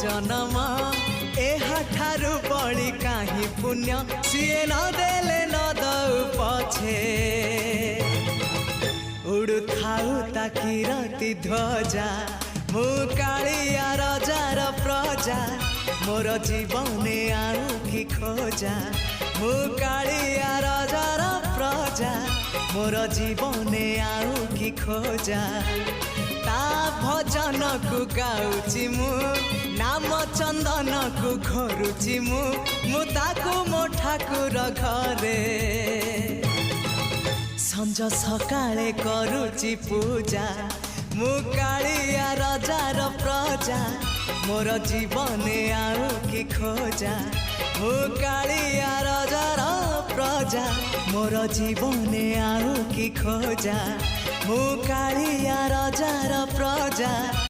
जन्म एहाठारु बड़ी काहि पुण्य सीए न देले न दउ पछे उड़ु थाउ ताकि रति ध्वजा मु कालिया रजार प्रजा मोर जीवने आउ कि खोजा मु कालिया रजार प्रजा मोर जीवने आउ कि खोजा ता भजन को गाउची मु नाम चंदन को घरुची मु ताकू मो ठाकुर घरे संज सकाळे करुची पूजा मु कालिया रजार प्रजा मोर जीवने आउ कि खोजा मु कालिया रजार प्रजा मोर जीवने आउ कि खोजा मु कालिया रजार प्रजा।